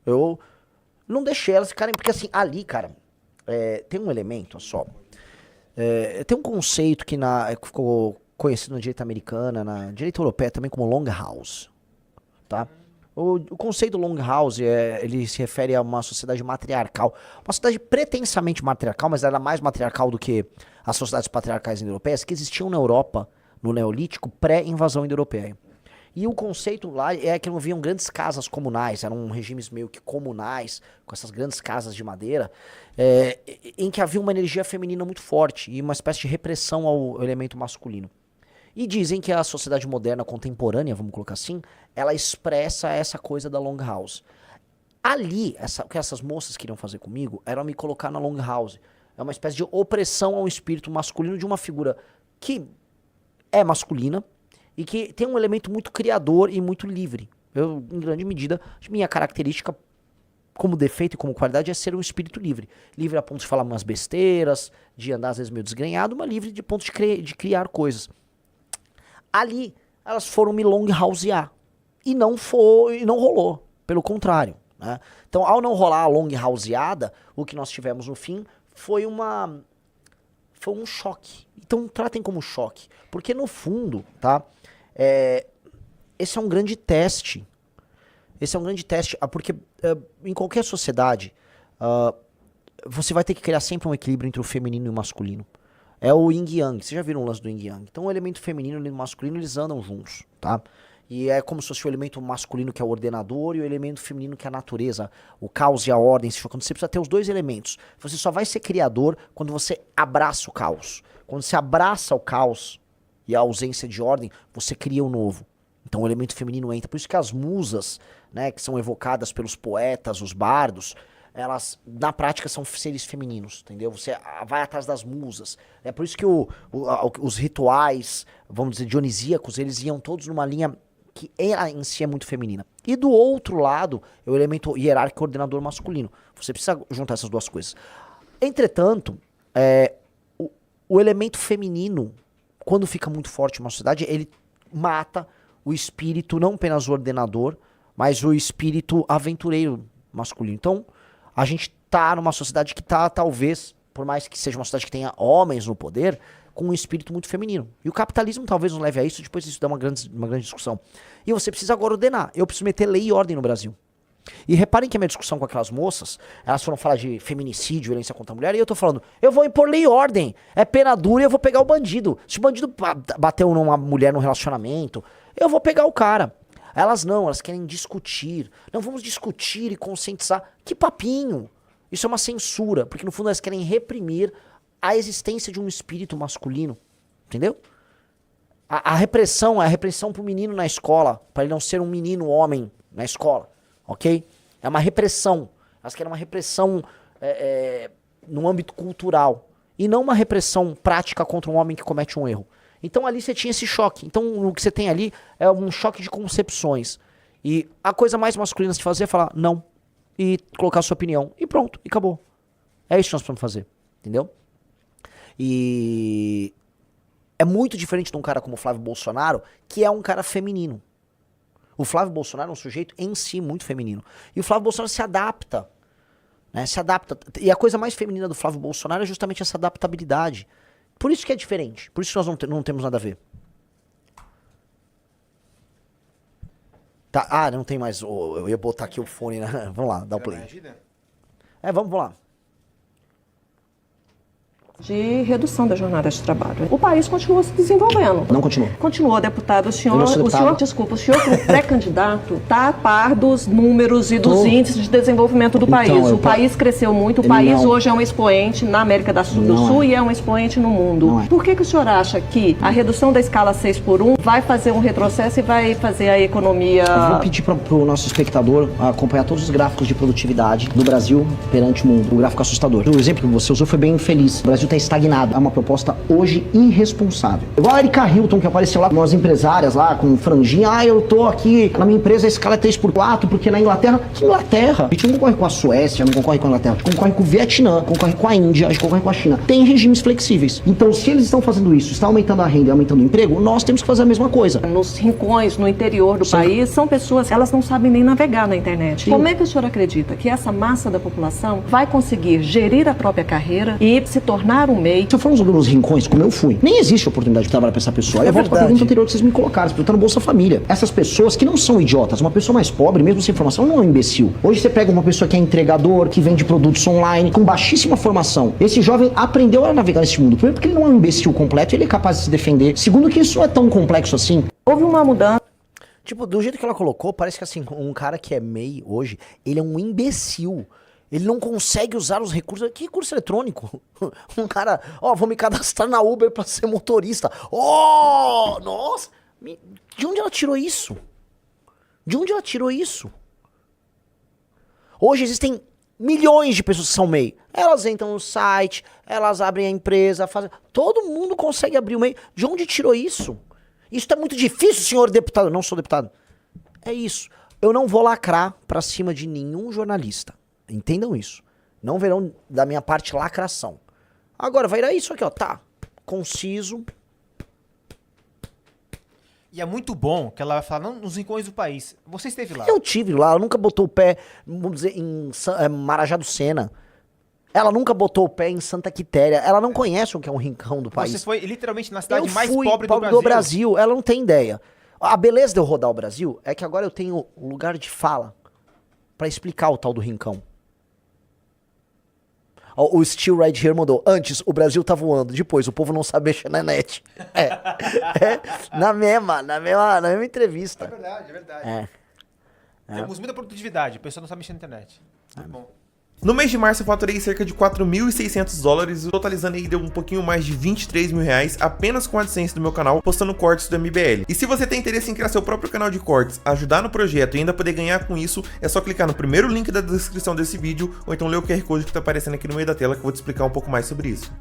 Eu não deixei elas ficarem, porque assim, ali, cara, tem um elemento, só. Tem um conceito que ficou conhecido na direita americana, na direita europeia também como long house, tá? O conceito long house, ele se refere a uma sociedade matriarcal, uma sociedade pretensamente matriarcal, mas ela era mais matriarcal do que as sociedades patriarcais indo-europeias que existiam na Europa, no Neolítico, pré-invasão indo-europeia. E o conceito lá é que não haviam grandes casas comunais, eram regimes meio que comunais, com essas grandes casas de madeira, em que havia uma energia feminina muito forte e uma espécie de repressão ao elemento masculino. E dizem que a sociedade moderna contemporânea, vamos colocar assim, ela expressa essa coisa da long house. Ali, o que essas moças queriam fazer comigo era me colocar na long house. É uma espécie de opressão ao espírito masculino de uma figura que é masculina e que tem um elemento muito criador e muito livre. Eu, em grande medida, minha característica como defeito e como qualidade é ser um espírito livre. Livre a ponto de falar umas besteiras, de andar às vezes meio desgrenhado, mas livre de ponto de criar coisas. Ali, elas foram me long housear. E não rolou. Pelo contrário. Né? Então, ao não rolar a long houseada, o que nós tivemos no fim foi um choque. Então, tratem como choque. Porque, no fundo, tá? Esse é um grande teste. Esse é um grande teste, porque em qualquer sociedade, você vai ter que criar sempre um equilíbrio entre o feminino e o masculino. É o yin e yang. Vocês já viram o lance do yin e yang? Então o elemento feminino e o masculino, eles andam juntos, tá? E é como se fosse o elemento masculino que é o ordenador e o elemento feminino que é a natureza, o caos e a ordem se chocando. Você precisa ter os dois elementos. Você só vai ser criador quando você abraça o caos. Quando você abraça o caos e a ausência de ordem, você cria o novo. Então o elemento feminino entra. Por isso que as musas, né, que são evocadas pelos poetas, os bardos, elas, na prática, são seres femininos, entendeu? Você vai atrás das musas. É por isso que os rituais, vamos dizer, dionisíacos, eles iam todos numa linha que em si é muito feminina. E do outro lado, é o elemento hierárquico ordenador masculino. Você precisa juntar essas duas coisas. Entretanto, o elemento feminino, quando fica muito forte em uma sociedade, ele mata o espírito, não apenas o ordenador, mas o espírito aventureiro masculino. Então, a gente tá numa sociedade que tá, talvez, por mais que seja uma sociedade que tenha homens no poder, com um espírito muito feminino. E o capitalismo talvez nos leve a isso, depois isso dá uma grande discussão. E você precisa agora ordenar. Eu preciso meter lei e ordem no Brasil. E reparem que a minha discussão com aquelas moças, elas foram falar de feminicídio, violência contra a mulher, e eu tô falando, eu vou impor lei e ordem. É pena dura e eu vou pegar o bandido. Se o bandido bateu numa mulher num relacionamento, eu vou pegar o cara. Elas não, elas querem discutir. Não, vamos discutir e conscientizar. Que papinho! Isso é uma censura, porque no fundo elas querem reprimir a existência de um espírito masculino. Entendeu? A repressão é a repressão pro menino na escola, para ele não ser um menino homem na escola. Ok? É uma repressão. Elas querem uma repressão no âmbito cultural. E não uma repressão prática contra um homem que comete um erro. Então ali você tinha esse choque. Então o que você tem ali é um choque de concepções. E a coisa mais masculina de fazer é falar não. E colocar a sua opinião. E pronto, e acabou. É isso que nós precisamos fazer. Entendeu? E é muito diferente de um cara como o Flávio Bolsonaro, que é um cara feminino. O Flávio Bolsonaro é um sujeito em si muito feminino. E o Flávio Bolsonaro se adapta. Né? Se adapta. E a coisa mais feminina do Flávio Bolsonaro é justamente essa adaptabilidade. Por isso que é diferente. Por isso que nós não temos nada a ver. Tá, não tem mais. Eu ia botar aqui o fone, né? Vamos lá, dá o play. Vamos lá. De redução da jornada de trabalho. O país continuou se desenvolvendo. Não continuou. Continuou, deputado. O senhor como pré-candidato, está a par dos números e dos índices de desenvolvimento do país. O país cresceu muito, o país hoje é um expoente na América do Sul e é um expoente no mundo. Por que o senhor acha que a redução da escala 6x1 vai fazer um retrocesso e vai fazer a economia... Eu vou pedir para o nosso espectador acompanhar todos os gráficos de produtividade do Brasil perante o mundo. O gráfico assustador. O exemplo que você usou foi bem infeliz. O Brasil está estagnado. É uma proposta hoje irresponsável. Igual a Erika Hilton, que apareceu lá com umas empresárias lá, com franjinha. Eu tô aqui, na minha empresa a escala é 3x4, porque na Inglaterra... Que Inglaterra? A gente não concorre com a Suécia, não concorre com a Inglaterra. A gente concorre com o Vietnã, concorre com a Índia, a gente concorre com a China. Tem regimes flexíveis. Então, se eles estão fazendo isso, estão aumentando a renda e aumentando o emprego, nós temos que fazer a mesma coisa. Nos rincões, no interior do país, são pessoas, elas não sabem nem navegar na internet. Como é que o senhor acredita que essa massa da população vai conseguir gerir a própria carreira e se tornar um MEI? Se eu for nos rincões, como eu fui, nem existe oportunidade de trabalhar para essa pessoa. Eu volto para a pergunta anterior que vocês me colocaram, você está no Bolsa Família. Essas pessoas que não são idiotas, uma pessoa mais pobre, mesmo sem formação, não é um imbecil. Hoje você pega uma pessoa que é entregador, que vende produtos online, com baixíssima formação. Esse jovem aprendeu a navegar nesse mundo. Primeiro porque ele não é um imbecil completo, ele é capaz de se defender. Segundo que isso não é tão complexo assim. Houve uma mudança. Tipo, do jeito que ela colocou, parece que assim, um cara que é MEI hoje, ele é um imbecil. Ele não consegue usar os recursos. Que recurso eletrônico? Um cara, vou me cadastrar na Uber pra ser motorista. Nossa! De onde ela tirou isso? De onde ela tirou isso? Hoje existem milhões de pessoas que são MEI. Elas entram no site, elas abrem a empresa, fazem... Todo mundo consegue abrir o MEI. De onde tirou isso? Isso é muito difícil, senhor deputado. Eu não sou deputado. É isso. Eu não vou lacrar pra cima de nenhum jornalista. Entendam isso. Não verão da minha parte lacração. Agora, vai dar isso aqui, ó. Tá. Conciso. E é muito bom que ela vai falar, não, nos rincões do país. Você esteve lá. Eu tive lá. Ela nunca botou o pé, vamos dizer, em Marajá do Sena. Ela nunca botou o pé em Santa Quitéria. Ela não conhece o que é um rincão do país. Você foi literalmente na cidade Eu mais fui pobre do Brasil. Ela não tem ideia. A beleza de eu rodar o Brasil é que agora eu tenho lugar de fala pra explicar o tal do rincão. O Steel Right Here mandou. Antes, o Brasil tá voando. Depois, o povo não sabe mexer na net. Na mesma entrevista. É verdade. Temos muita produtividade. O pessoal não sabe mexer na internet. Muito bom. No mês de março eu faturei cerca de 4.600 dólares, totalizando aí deu um pouquinho mais de 23 mil reais apenas com a AdSense do meu canal, postando cortes do MBL. E se você tem interesse em criar seu próprio canal de cortes, ajudar no projeto e ainda poder ganhar com isso, é só clicar no primeiro link da descrição desse vídeo ou então ler o QR Code que tá aparecendo aqui no meio da tela que eu vou te explicar um pouco mais sobre isso.